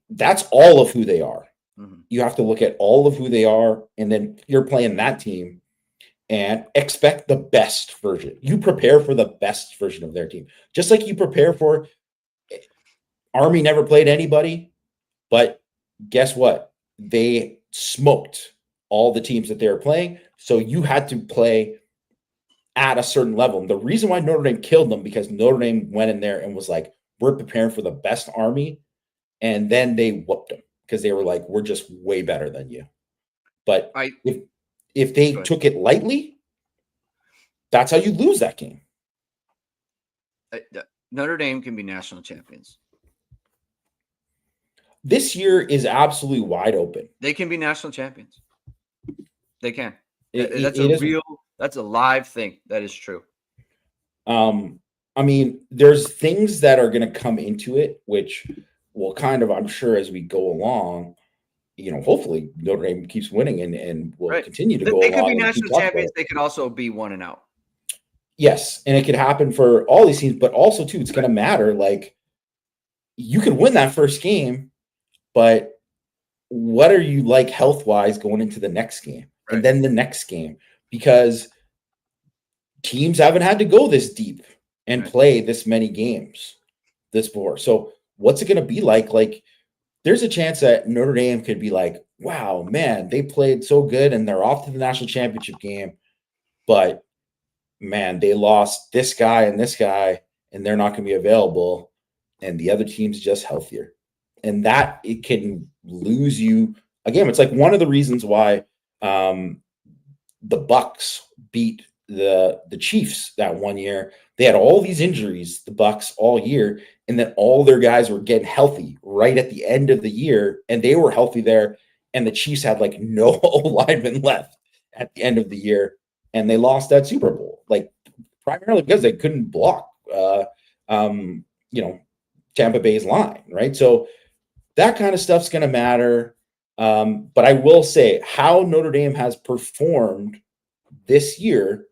that's all of who they are. Mm-hmm. You have to look at all of who they are, and then you're playing that team. and expect the best version. You prepare for the best version of their team, just like you prepare for. Army never played anybody, but guess what? They smoked all the teams that they were playing. So you had to play at a certain level. And the reason why Notre Dame killed them, because Notre Dame went in there and was like, we're preparing for the best Army. And then they whooped them because they were like, we're just way better than you. But if they took it lightly, that's how you lose that game. Notre Dame can be national champions. This year is absolutely wide open. They can be national champions. They can. That's a live thing. That is true. I mean, there's things that are going to come into it, which will kind of, I'm sure, as we go along, hopefully Notre Dame keeps winning and will continue to go along. They could be national champions. They could also be 1-0. Yes, and it could happen for all these teams, but also, too, it's going to matter. Like, you could win that first game, but what are you like health-wise going into the next game and then the next game? Because teams haven't had to go this deep and play this many games this before. So what's it going to be like? Like, there's a chance that Notre Dame could be like, wow, man, they played so good and they're off to the national championship game, but man, they lost this guy and they're not going to be available, and the other team's just healthier. And that it can lose you. Again, it's like one of the reasons why the Bucks beat the Chiefs that one year. They had all these injuries, the Bucks, all year, and then all their guys were getting healthy right at the end of the year, and they were healthy there, and the Chiefs had like no linemen left at the end of the year, and they lost that Super Bowl, like primarily because they couldn't block Tampa Bay's line, right? So that kind of stuff's going to matter. But I will say how Notre Dame has performed this year,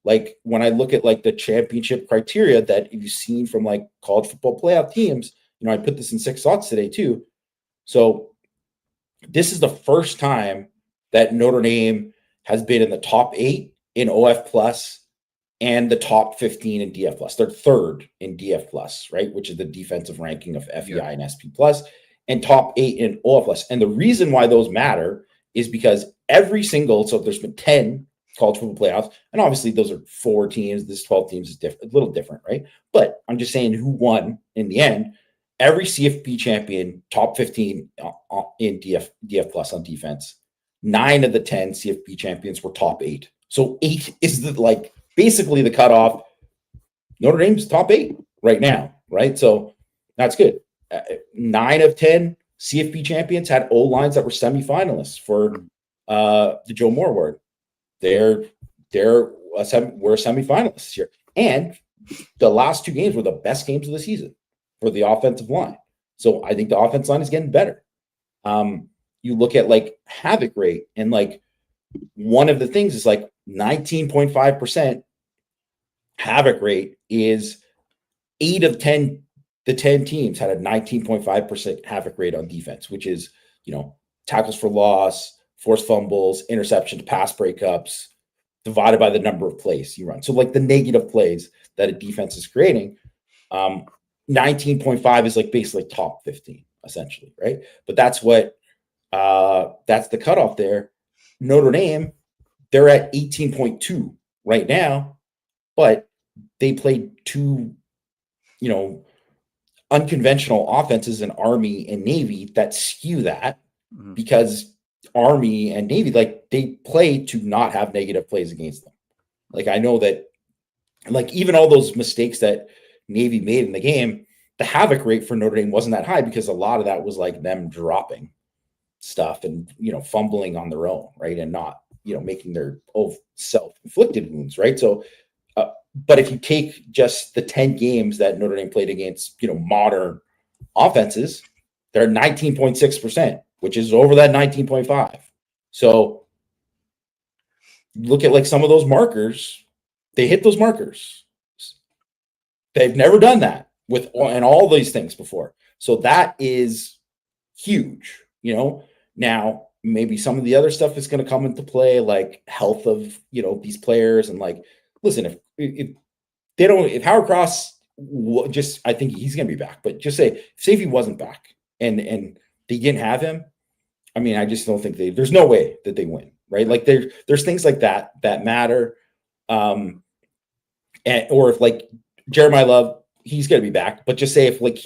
like when I look at like the championship criteria that you've seen from like college football playoff teams, I put this in 6 thoughts today too. So this is the first time that Notre Dame has been in the top 8 in OF plus and the top 15 in DF plus. They're third in DF plus, right? Which is the defensive ranking of FEI and SP plus, and top 8 in OF plus. And the reason why those matter is because so there's been 10 college football playoffs, and obviously those are 4 teams. This 12 teams is a little different, right? But I'm just saying who won in the end. Every CFP champion, top 15 in DF plus on defense. 9 of the 10 CFP champions were top 8. So 8 is basically the cutoff. Notre Dame's top 8 right now, right? So that's good. 9 of 10 CFP champions had O lines that were semifinalists for the Joe Moore Award. We're semifinalists this year, and the last 2 games were the best games of the season for the offensive line. So I think the offensive line is getting better. You look at like havoc rate, and like one of the things is like 19.5% havoc rate is 8 of 10. The 10 teams had a 19.5% havoc rate on defense, which is, tackles for loss, forced fumbles, interceptions, pass breakups, divided by the number of plays you run. So like the negative plays that a defense is creating, 19.5 is like basically top 15, essentially, right? But that's the cutoff there. Notre Dame, they're at 18.2 right now, but they played 2, unconventional offenses in Army and Navy that skew that, because Army and Navy, like, they play to not have negative plays against them. Like, I know that, like, even all those mistakes that Navy made in the game, the havoc rate for Notre Dame wasn't that high because a lot of that was like them dropping stuff and, fumbling on their own, right? And not, making their own self-inflicted wounds, right? So, but if you take just the 10 games that Notre Dame played against, modern offenses, they're 19.6%, which is over that 19.5. So look at like some of those markers, they hit those markers. They've never done that and all these things before. So that is huge, Now, maybe some of the other stuff is going to come into play, like health of, these players. And like, listen, if they don't, if Howard Cross I think he's going to be back, but just say if he wasn't back and they didn't have him, I mean, I just don't think there's no way that they win, right? Like there's things like that matter. Or if like Jeremiah Love, he's going to be back, but just say if like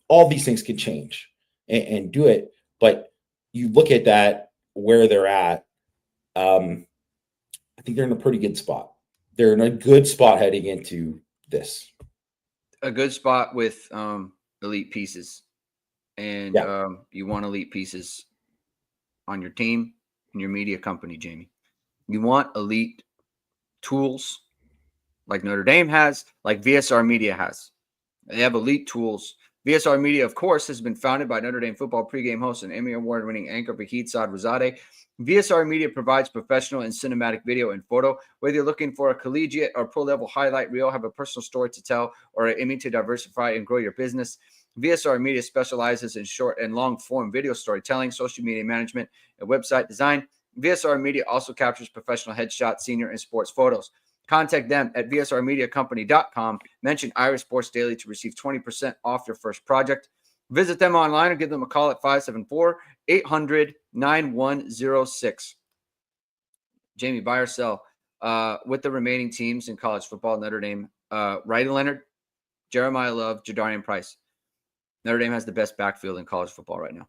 all these things can change and do it. But you look at that, where they're at, I think they're in a pretty good spot. They're in a good spot heading into this. A good spot with elite pieces. And you want elite pieces on your team and your media company, Jamie. You want elite tools like Notre Dame has, like VSR Media has. They have elite tools. VSR Media, of course, has been founded by Notre Dame football pregame host and Emmy Award-winning anchor Vahid Sadrazadeh. VSR Media provides professional and cinematic video and photo. Whether you're looking for a collegiate or pro-level highlight reel, have a personal story to tell, or aiming to diversify and grow your business, VSR Media specializes in short and long-form video storytelling, social media management, and website design. VSR Media also captures professional headshots, senior, and sports photos. Contact them at vsrmediacompany.com. Mention Irish Sports Daily to receive 20% off your first project. Visit them online or give them a call at 574-800-9106. Jamie, buy or sell with the remaining teams in college football, Notre Dame, Riley Leonard, Jeremiah Love, Jadarian Price. Notre Dame has the best backfield in college football right now.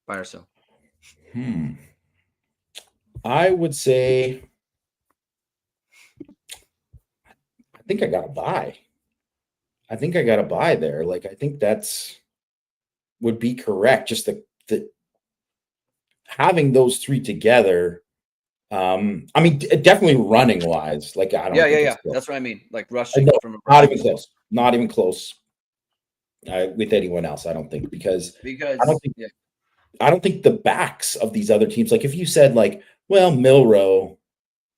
Buy or sell? I would say I think I got to buy. I think I got to buy there. Like, I think that's would be correct. Just the having those three together. I mean, definitely running wise. Like, I don't. Yeah. That's what I mean. Like rushing from not even close. Not even close. With anyone else, I don't think because I don't think the backs of these other teams. Like, if you said like, well, Milroe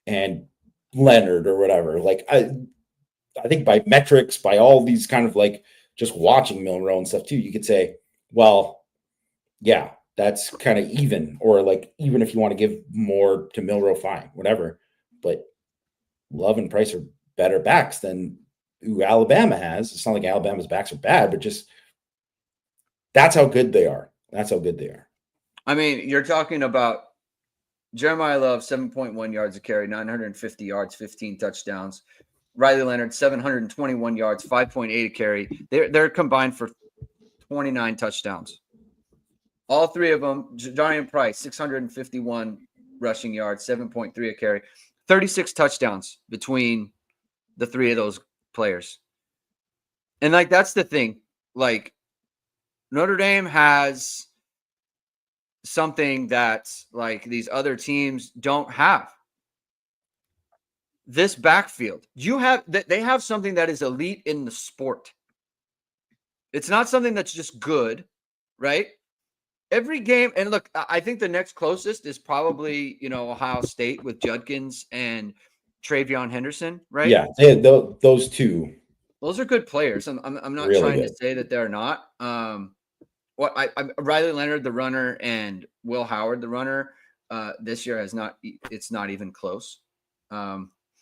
and Leonard or whatever, like I think by metrics, by all these kind of like just watching Milroe and stuff too, you could say, well, yeah, that's kind of even, or like even if you want to give more to Milroe, fine, whatever. But Love and Price are better backs than who Alabama has. It's not like Alabama's backs are bad, but just that's how good they are. That's how good they are. I mean, you're talking about Jeremiah Love, 7.1 yards a carry, 950 yards, 15 touchdowns. Riley Leonard, 721 yards, 5.8 a carry. They're combined for 29 touchdowns. All three of them. Jadarian Price, 651 rushing yards, 7.3 a carry. 36 touchdowns between the three of those players. And like that's the thing. Like Notre Dame has something that like these other teams don't have. This backfield, they have something that is elite in the sport. It's not something that's just good, right? Every game, and look, I think the next closest is probably Ohio State with Judkins and Travion Henderson, right? Yeah, those two. Those are good players. I'm not really trying to say that they're not. Riley Leonard, the runner, and Will Howard, the runner, this year it's not even close.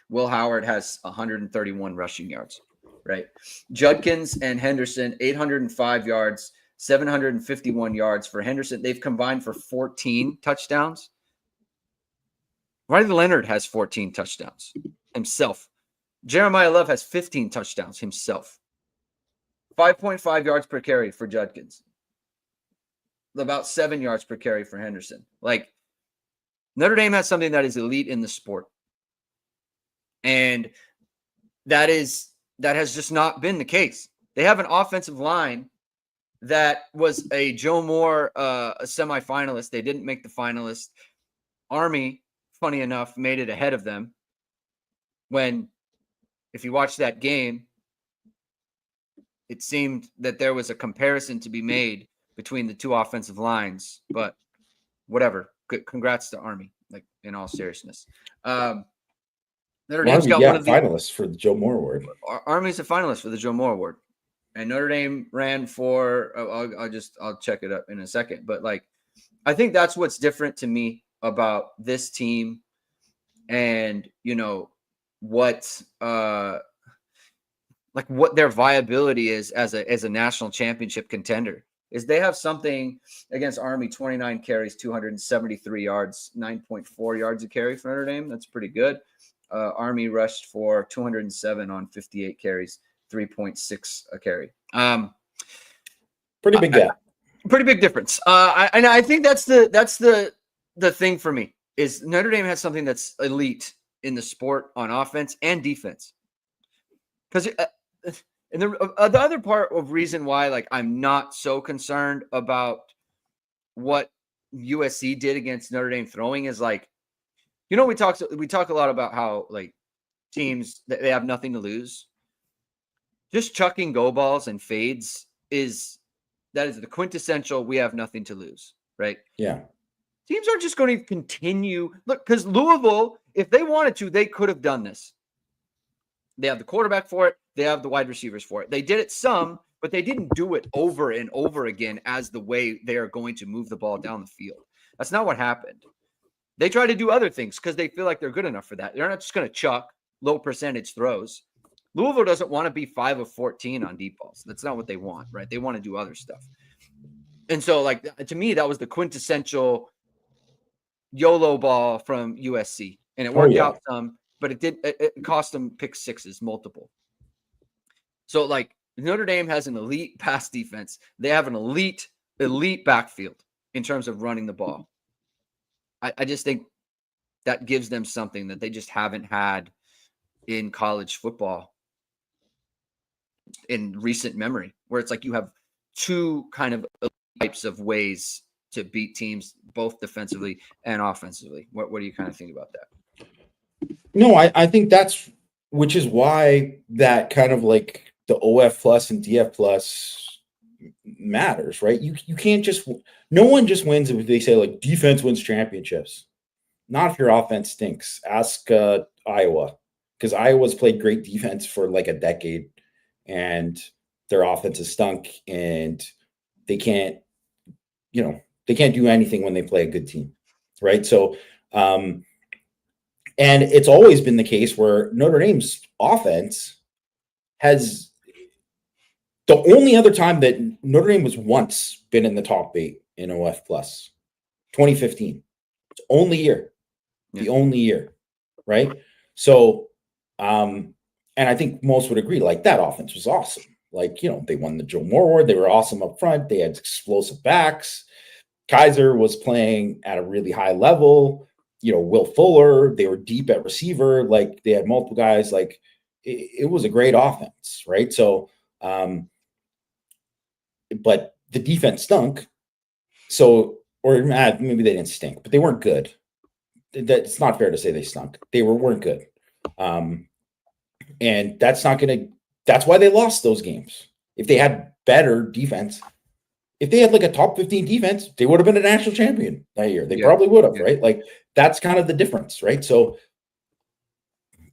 Will Howard has 131 rushing yards, right? Judkins and Henderson, 805 yards, 751 yards for Henderson. They've combined for 14 touchdowns. Riley Leonard has 14 touchdowns himself. Jeremiah Love has 15 touchdowns himself. 5.5 yards per carry for Judkins. About 7 yards per carry for Henderson. Like, Notre Dame has something that is elite in the sport. And that has just not been the case. They have an offensive line that was a Joe Moore, a semifinalist. They didn't make the finalist. Army, funny enough, made it ahead of them. When, if you watch that game, it seemed that there was a comparison to be made between the two offensive lines. But whatever. Congrats to Army, like in all seriousness. Notre Dame's got one of the finalists for the Joe Moore Award. Army's a finalist for the Joe Moore Award. And Notre Dame ran for I'll check it up in a second, but like I think that's what's different to me about this team, and what what their viability is as a national championship contender is they have something against Army: 29 carries, 273 yards, 9.4 yards a carry for Notre Dame. That's pretty good. Army rushed for 207 on 58 carries, 3.6 a carry. Pretty big gap. Pretty big difference. And I think that's the thing for me is Notre Dame has something that's elite in the sport on offense and defense. Because and the other part of reason why I'm not so concerned about what USC did against Notre Dame throwing is we talk a lot about how teams they have nothing to lose. Just chucking go balls and fades is the quintessential we have nothing to lose, right? Yeah. Teams are just going to continue. Look, because Louisville, if they wanted to, they could have done this. They have the quarterback for it. They have the wide receivers for it. They did it some, but they didn't do it over and over again as the way they are going to move the ball down the field. That's not what happened. They try to do other things because they feel like they're good enough for that. They're not just going to chuck low percentage throws. Louisville doesn't want to be 5 of 14 on deep balls. That's not what they want, right? They want to do other stuff. And so, to me, that was the quintessential YOLO ball from USC. And it worked out some, but it cost them pick sixes, multiple. So, Notre Dame has an elite pass defense. They have an elite backfield in terms of running the ball. I just think that gives them something that they just haven't had in college football in recent memory, where it's you have two kind of types of ways to beat teams, both defensively and offensively. What do you kind of think about that? No, I think which is why that kind of the OF plus and DF plus matters, right? You can't no one just wins if they say defense wins championships. Not if your offense stinks. Ask Iowa, because Iowa's played great defense for a decade, and their offense has stunk, and they can't do anything when they play a good team, right? So, and it's always been the case where Notre Dame's offense has the only other time that Notre Dame was once been in the top 8 in OF plus, 2015. It's only year. The only year, right? So, and I think most would agree, that offense was awesome. They won the Joe Moore Award. They were awesome up front. They had explosive backs. Kaiser was playing at a really high level. Will Fuller, they were deep at receiver. They had multiple guys. It was a great offense, right? So, but the defense stunk. So, or maybe they didn't stink, but they weren't good. It's not fair to say they stunk. They weren't good. And that's why they lost those games. If they had better defense, if they had a top 15 defense, they would have been a national champion that year. They probably would have, right? That's kind of the difference, right? So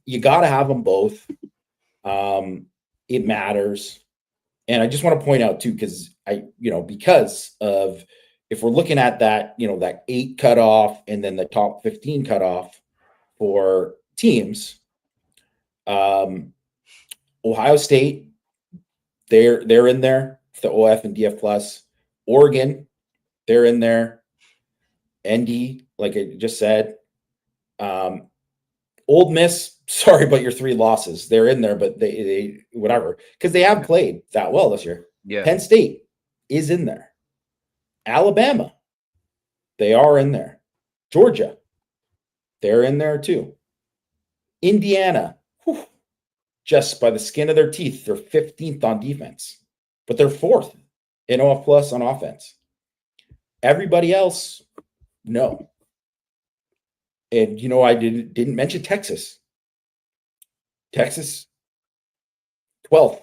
you got to have them both. It matters. And I just want to point out too, because of, if we're looking at that, that 8 cutoff and then the top 15 cutoff for teams, Ohio State, they're in there, the OF and DF plus. Oregon, they're in there. ND, like I just said. Old Miss, sorry about your 3 losses. They're in there, but they whatever, because they have played that well this year. Yeah. Penn State is in there. Alabama, they are in there. Georgia, they're in there too. Indiana, just by the skin of their teeth, they're 15th on defense, but they're 4th in OF plus on offense. Everybody else, no. And I didn't mention Texas. Texas, 12th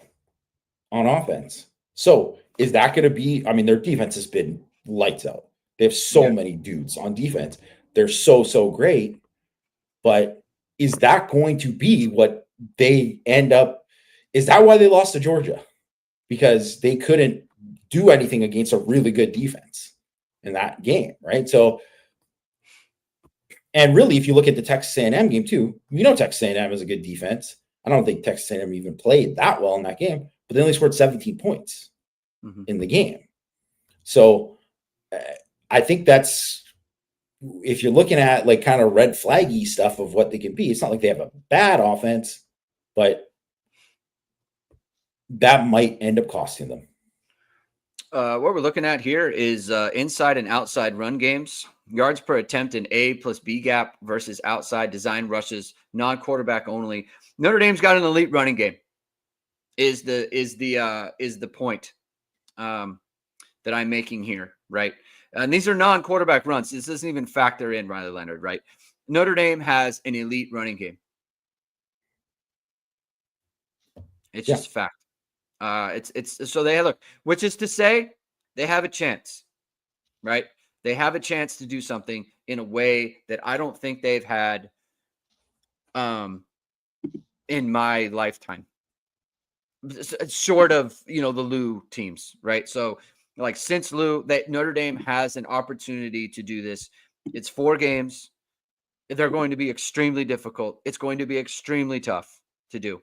on offense. So is that going to be? I mean, their defense has been lights out. They have so many dudes on defense. They're so great. But is that going to be what they end up? Is that why they lost to Georgia? Because they couldn't do anything against a really good defense. in that game, right? So, and really, if you look at the Texas A&M game too, Texas A&M is a good defense. I don't think Texas A&M even played that well in that game, but they only scored 17 points in the game. So I think that's, if you're looking at like kind of red flaggy stuff of what they can be, it's not like they have a bad offense, but that might end up costing them. What we're looking at here is inside and outside run games, yards per attempt in A plus B gap versus outside design rushes, non-quarterback only. Notre Dame's got an elite running game. Is the point that I'm making here, right? And these are non-quarterback runs. This doesn't even factor in Riley Leonard, right? Notre Dame has an elite running game. It's just fact. It's so they have, look, which is to say they have a chance, right? They have a chance to do something in a way that I don't think they've had in my lifetime, short of, the Lou teams, right? So like since Lou, that Notre Dame has an opportunity to do this. It's 4 games. They're going to be extremely difficult. It's going to be extremely tough to do.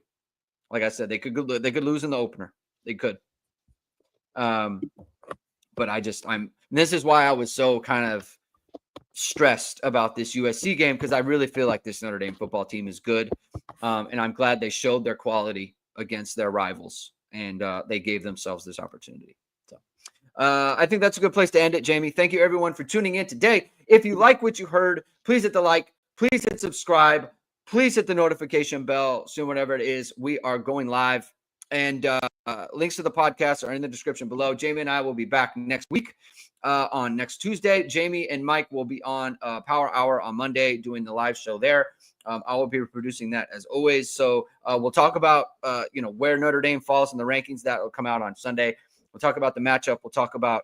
Like I said, they could lose in the opener. They could. But this is why I was so kind of stressed about this USC game, because I really feel like this Notre Dame football team is good. And I'm glad they showed their quality against their rivals, and they gave themselves this opportunity. So I think that's a good place to end it, Jamie. Thank you, everyone, for tuning in today. If you like what you heard, please hit the like, please hit subscribe, please hit the notification bell soon, whatever it is. We are going live, and links to the podcast are in the description below. Jamie and I will be back next week on next Tuesday. Jamie and Mike will be on Power Hour on Monday doing the live show there. I will be producing that as always. So we'll talk about, where Notre Dame falls in the rankings. That will come out on Sunday. We'll talk about the matchup. We'll talk about,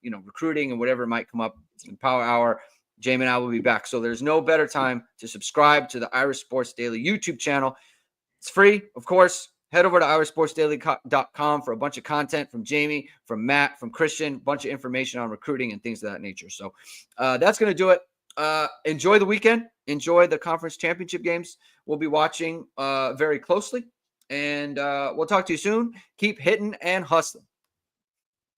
recruiting and whatever might come up in Power Hour. Jamie and I will be back. So there's no better time to subscribe to the Irish Sports Daily YouTube channel. It's free, of course. Head over to irishsportsdaily.com for a bunch of content from Jamie, from Matt, from Christian, a bunch of information on recruiting and things of that nature. So that's going to do it. Enjoy the weekend. Enjoy the conference championship games. We'll be watching very closely. And we'll talk to you soon. Keep hitting and hustling.